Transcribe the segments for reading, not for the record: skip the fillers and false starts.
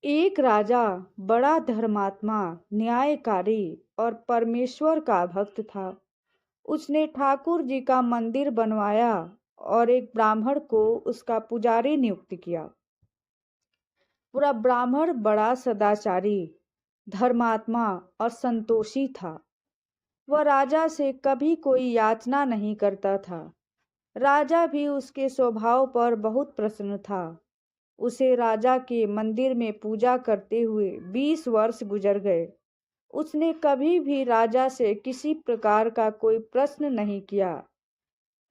एक राजा बड़ा धर्मात्मा, न्यायकारी और परमेश्वर का भक्त था। उसने ठाकुर जी का मंदिर बनवाया और एक ब्राह्मण को उसका पुजारी नियुक्त किया। पूरा ब्राह्मण बड़ा सदाचारी, धर्मात्मा और संतोषी था। वह राजा से कभी कोई याचना नहीं करता था। राजा भी उसके स्वभाव पर बहुत प्रसन्न था। उसे राजा के मंदिर में पूजा करते हुए 20 वर्ष गुजर गए। उसने कभी भी राजा से किसी प्रकार का कोई प्रश्न नहीं किया।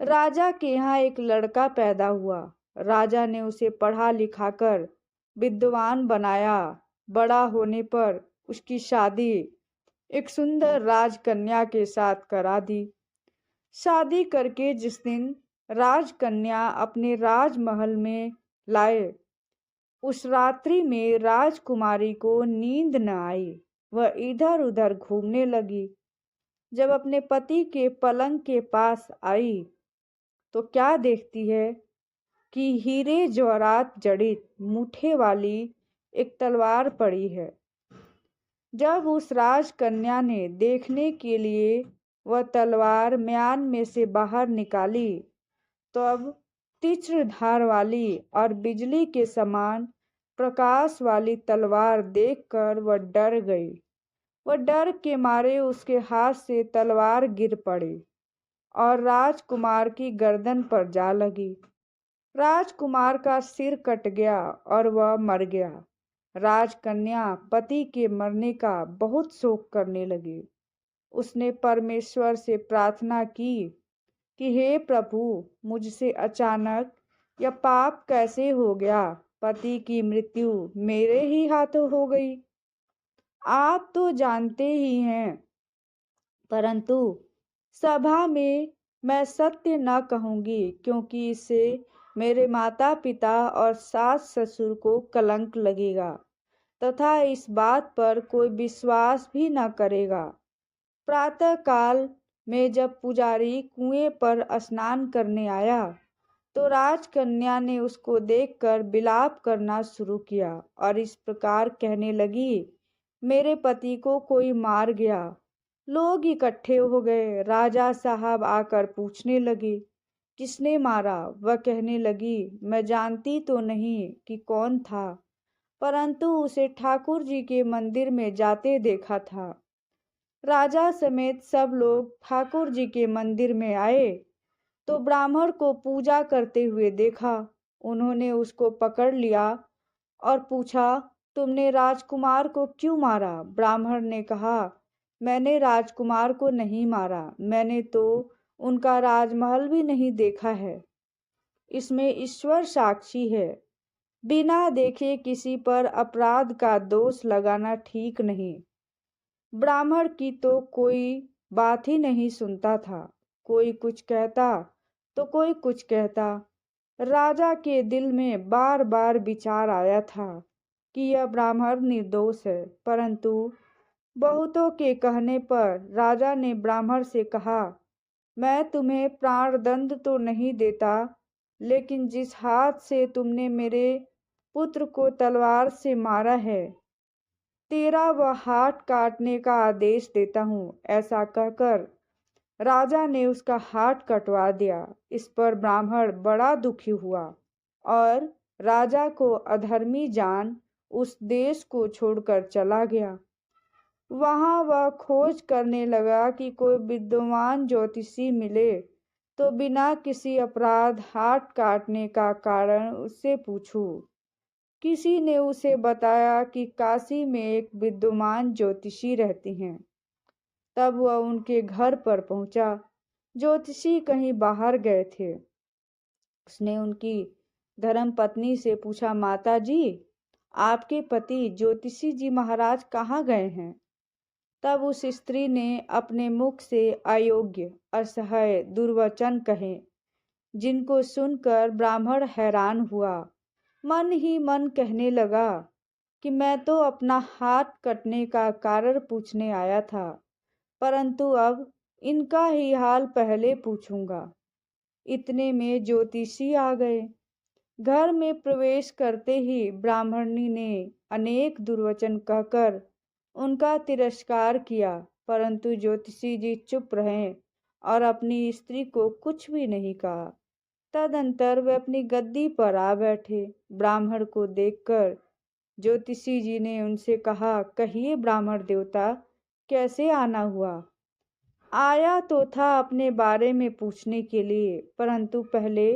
राजा के यहाँ एक लड़का पैदा हुआ। राजा ने उसे पढ़ा लिखाकर विद्वान बनाया। बड़ा होने पर उसकी शादी एक सुंदर राजकन्या के साथ करा दी। शादी करके जिस दिन राजकन्या अपने राजमहल में लाए, उस रात्रि में राजकुमारी को नींद न आई। वह इधर उधर घूमने लगी। जब अपने पति के पलंग के पास आई तो क्या देखती है कि हीरे जवाहरात जड़ित मूठे वाली एक तलवार पड़ी है। जब उस राजकन्या ने देखने के लिए वह तलवार म्यान में से बाहर निकाली, तब तीक्ष्ण धार वाली और बिजली के समान प्रकाश वाली तलवार देखकर वह डर गई। वह डर के मारे उसके हाथ से तलवार गिर पड़ी और राजकुमार की गर्दन पर जा लगी। राजकुमार का सिर कट गया और वह मर गया। राजकन्या पति के मरने का बहुत शोक करने लगी। उसने परमेश्वर से प्रार्थना की कि हे प्रभु, मुझसे अचानक यह पाप कैसे हो गया। पति की मृत्यु मेरे ही हाथों हो गई। आप तो जानते ही हैं, परंतु सभा में मैं सत्य न कहूंगी, क्योंकि इससे मेरे माता पिता और सास ससुर को कलंक लगेगा तथा इस बात पर कोई विश्वास भी न करेगा। प्रातः काल में जब पुजारी कुएं पर स्नान करने आया तो राजकन्या ने उसको देखकर विलाप करना शुरू किया और इस प्रकार कहने लगी, मेरे पति को कोई मार गया। लोग इकट्ठे हो गए। राजा साहब आकर पूछने लगे, किसने मारा। वह कहने लगी, मैं जानती तो नहीं कि कौन था, परंतु उसे ठाकुर जी के मंदिर में जाते देखा था। राजा समेत सब लोग ठाकुर जी के मंदिर में आए तो ब्राह्मण को पूजा करते हुए देखा। उन्होंने उसको पकड़ लिया और पूछा, तुमने राजकुमार को क्यों मारा। ब्राह्मण ने कहा, मैंने राजकुमार को नहीं मारा, मैंने तो उनका राजमहल भी नहीं देखा है। इसमें ईश्वर साक्षी है। बिना देखे किसी पर अपराध का दोष लगाना ठीक नहीं। ब्राह्मण की तो कोई बात ही नहीं सुनता था। कोई कुछ कहता तो कोई कुछ कहता। राजा के दिल में बार बार विचार आया था कि यह ब्राह्मण निर्दोष है, परंतु बहुतों के कहने पर राजा ने ब्राह्मण से कहा, मैं तुम्हें प्राणदंड तो नहीं देता, लेकिन जिस हाथ से तुमने मेरे पुत्र को तलवार से मारा है, तेरा वह हाथ काटने का आदेश देता हूँ। ऐसा कहकर राजा ने उसका हाथ कटवा दिया। इस पर ब्राह्मण बड़ा दुखी हुआ और राजा को अधर्मी जान उस देश को छोड़कर चला गया। वहां वह खोज करने लगा कि कोई विद्वान ज्योतिषी मिले तो बिना किसी अपराध हाथ काटने का कारण उससे पूछूं। किसी ने उसे बताया कि काशी में एक विद्वान ज्योतिषी रहती हैं। तब वह उनके घर पर पहुंचा। ज्योतिषी कहीं बाहर गए थे। उसने उनकी धर्मपत्नी से पूछा, माता जी, आपके पति ज्योतिषी जी महाराज कहाँ गए हैं। तब उस स्त्री ने अपने मुख से अयोग्य, असह्य दुर्वचन कहे, जिनको सुनकर ब्राह्मण हैरान हुआ। मन ही मन कहने लगा कि मैं तो अपना हाथ कटने का कारण पूछने आया था, परंतु अब इनका ही हाल पहले पूछूंगा। इतने में ज्योतिषी आ गए। घर में प्रवेश करते ही ब्राह्मणी ने अनेक दुर्वचन कहकर उनका तिरस्कार किया, परंतु ज्योतिषी जी चुप रहे और अपनी स्त्री को कुछ भी नहीं कहा। तदंतर वे अपनी गद्दी पर आ बैठे। ब्राह्मण को देखकर ज्योतिषी जी ने उनसे कहा, कहिए ब्राह्मण देवता, कैसे आना हुआ? आया तो था अपने बारे में पूछने के लिए, परंतु पहले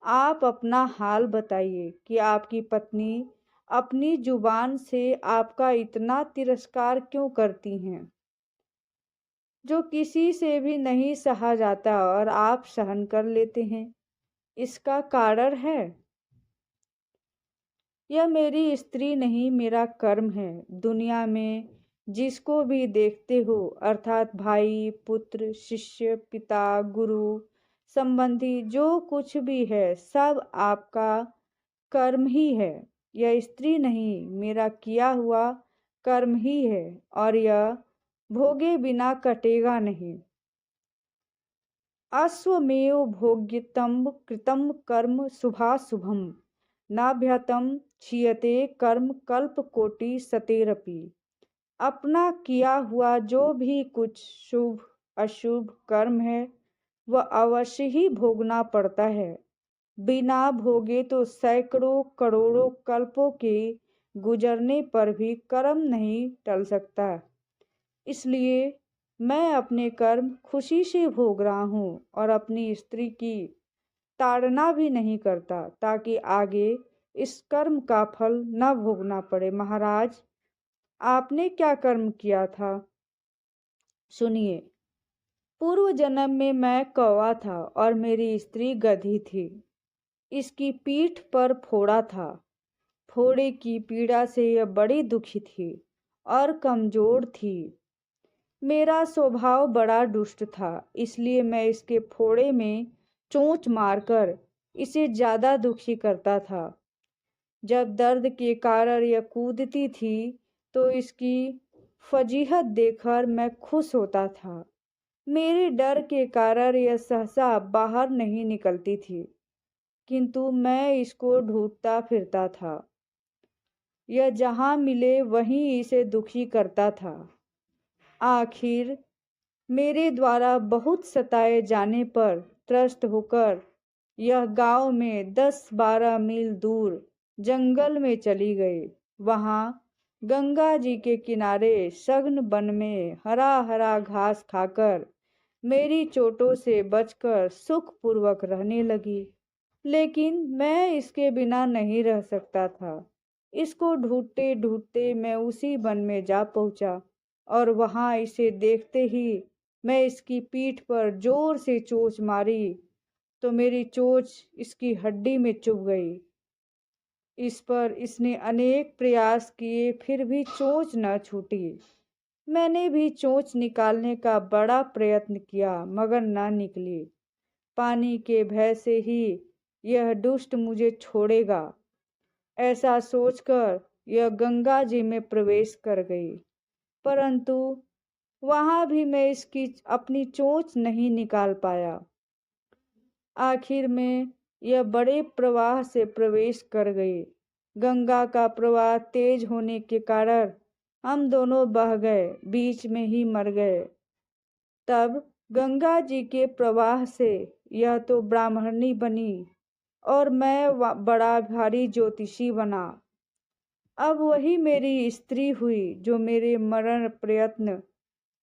आप अपना हाल बताइए कि आपकी पत्नी अपनी जुबान से आपका इतना तिरस्कार क्यों करती हैं, जो किसी से भी नहीं सहा जाता और आप सहन कर लेते हैं। इसका कारण है, यह मेरी स्त्री नहीं, मेरा कर्म है। दुनिया में जिसको भी देखते हो, अर्थात भाई, पुत्र, शिष्य, पिता, गुरु, संबंधी, जो कुछ भी है, सब आपका कर्म ही है। यह स्त्री नहीं, मेरा किया हुआ कर्म ही है, और यह भोगे बिना कटेगा नहीं। अश्वमेव भोग्यतम कृतम कर्म शुभाशुभम नाभ्यतम क्षीयते कर्म कल्पकोटि सतेरपि। अपना किया हुआ जो भी कुछ शुभ अशुभ कर्म है, वह अवश्य ही भोगना पड़ता है। बिना भोगे तो सैकड़ों करोड़ों कल्पों के गुजरने पर भी कर्म नहीं टल सकता। इसलिए मैं अपने कर्म खुशी से भोग रहा हूँ और अपनी स्त्री की ताड़ना भी नहीं करता, ताकि आगे इस कर्म का फल न भोगना पड़े। महाराज, आपने क्या कर्म किया था? सुनिए। पूर्व जन्म में मैं कौवा था और मेरी स्त्री गधी थी। इसकी पीठ पर फोड़ा था। फोड़े की पीड़ा से यह बड़ी दुखी थी और कमजोर थी। मेरा स्वभाव बड़ा दुष्ट था, इसलिए मैं इसके फोड़े में चोंच मारकर इसे ज्यादा दुखी करता था। जब दर्द के कारण यह कूदती थी तो इसकी फजीहत देखकर मैं खुश होता था। मेरे डर के कारण यह सहसा बाहर नहीं निकलती थी, किंतु मैं इसको ढूंढता फिरता था। यह जहां मिले वहीं इसे दुखी करता था। आखिर मेरे द्वारा बहुत सताए जाने पर त्रस्त होकर यह गांव में 10-12 मील दूर जंगल में चली गई। वहां गंगा जी के किनारे सघन वन में हरा हरा घास खाकर मेरी चोटों से बचकर सुखपूर्वक रहने लगी। लेकिन मैं इसके बिना नहीं रह सकता था। इसको ढूंढते ढूंढते मैं उसी वन में जा पहुंचा और वहां इसे देखते ही मैं इसकी पीठ पर जोर से चोंच मारी तो मेरी चोंच इसकी हड्डी में चुभ गई। इस पर इसने अनेक प्रयास किए, फिर भी चोंच न छूटी। मैंने भी चोंच निकालने का बड़ा प्रयत्न किया, मगर न निकली। पानी के भय से ही यह दुष्ट मुझे छोड़ेगा, ऐसा सोचकर यह गंगा जी में प्रवेश कर गई। परंतु वहां भी मैं इसकी अपनी चोंच नहीं निकाल पाया। आखिर में यह बड़े प्रवाह से प्रवेश कर गई। गंगा का प्रवाह तेज होने के कारण हम दोनों बह गए, बीच में ही मर गए। तब गंगा जी के प्रवाह से यह तो ब्राह्मणी बनी और मैं बड़ा भारी ज्योतिषी बना। अब वही मेरी स्त्री हुई जो मेरे मरण प्रयत्न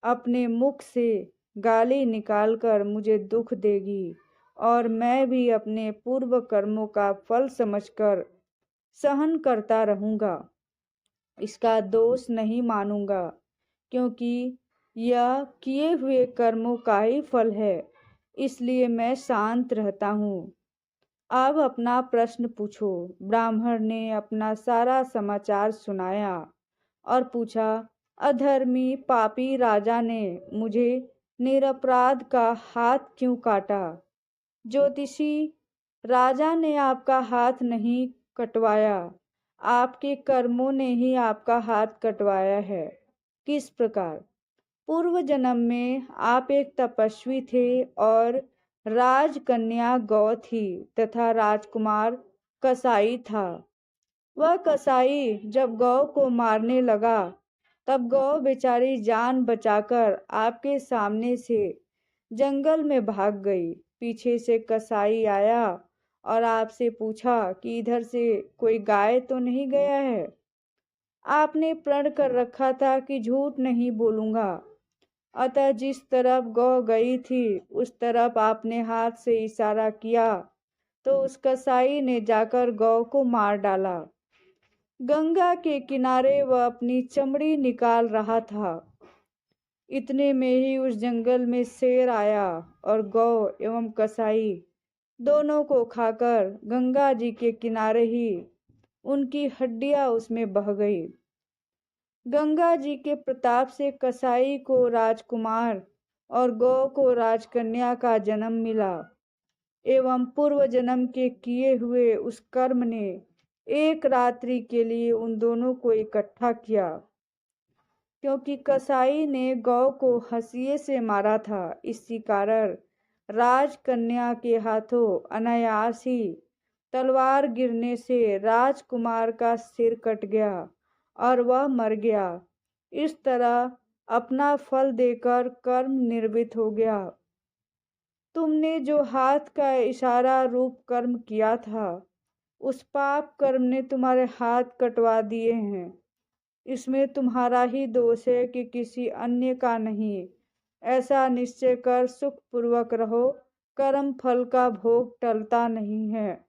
अपने मुख से गाली निकालकर मुझे दुख देगी, और मैं भी अपने पूर्व कर्मों का फल समझकर सहन करता रहूंगा। इसका दोष नहीं मानूंगा, क्योंकि यह किए हुए कर्मों का ही फल है। इसलिए मैं शांत रहता हूँ। अब अपना प्रश्न पूछो। ब्राह्मण ने अपना सारा समाचार सुनाया और पूछा, अधर्मी पापी राजा ने मुझे निरपराध का हाथ क्यों काटा? ज्योतिषी, राजा ने आपका हाथ नहीं कटवाया, आपके कर्मों ने ही आपका हाथ कटवाया है। किस प्रकार? पूर्व जन्म में आप एक तपस्वी थे और राजकन्या गौ थी तथा राजकुमार कसाई था। वह कसाई जब गौ को मारने लगा, तब गौ बेचारी जान बचाकर आपके सामने से जंगल में भाग गई। पीछे से कसाई आया और आपसे पूछा कि इधर से कोई गाय तो नहीं गया है। आपने प्रण कर रखा था कि झूठ नहीं बोलूंगा, अतः जिस तरफ गौ गई थी उस तरफ आपने हाथ से इशारा किया, तो उस कसाई ने जाकर गौ को मार डाला। गंगा के किनारे वह अपनी चमड़ी निकाल रहा था। इतने में ही उस जंगल में शेर आया और गौ एवं कसाई दोनों को खाकर गंगा जी के किनारे ही उनकी हड्डियां उसमें बह गई। गंगा जी के प्रताप से कसाई को राजकुमार और गौ को राजकन्या का जन्म मिला, एवं पूर्व जन्म के किए हुए उस कर्म ने एक रात्रि के लिए उन दोनों को इकट्ठा किया। क्योंकि कसाई ने गौ को हंसिए से मारा था, इसी कारण राजकन्या के हाथों अनायास ही तलवार गिरने से राजकुमार का सिर कट गया और वह मर गया। इस तरह अपना फल देकर कर्म निर्वित हो गया। तुमने जो हाथ का इशारा रूप कर्म किया था, उस पाप कर्म ने तुम्हारे हाथ कटवा दिए हैं। इसमें तुम्हारा ही दोष है कि किसी अन्य का नहीं। ऐसा निश्चय कर सुख पूर्वक रहो, कर्म फल का भोग टलता नहीं है।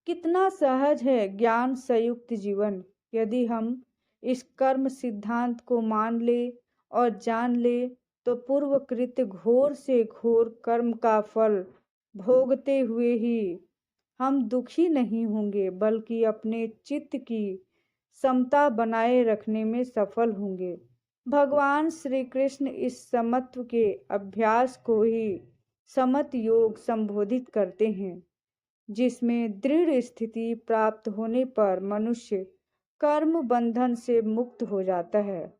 कितना सहज है ज्ञान संयुक्त जीवन, यदि हम इस कर्म सिद्धांत को मान ले और जान ले, तो पूर्वकृत घोर से घोर कर्म का फल भोगते हुए ही हम दुखी नहीं होंगे, बल्कि अपने चित्त की समता बनाए रखने में सफल होंगे। भगवान श्री कृष्ण इस समत्व के अभ्यास को ही समत योग संबोधित करते हैं, जिसमें दृढ़ स्थिति प्राप्त होने पर मनुष्य कर्म बंधन से मुक्त हो जाता है।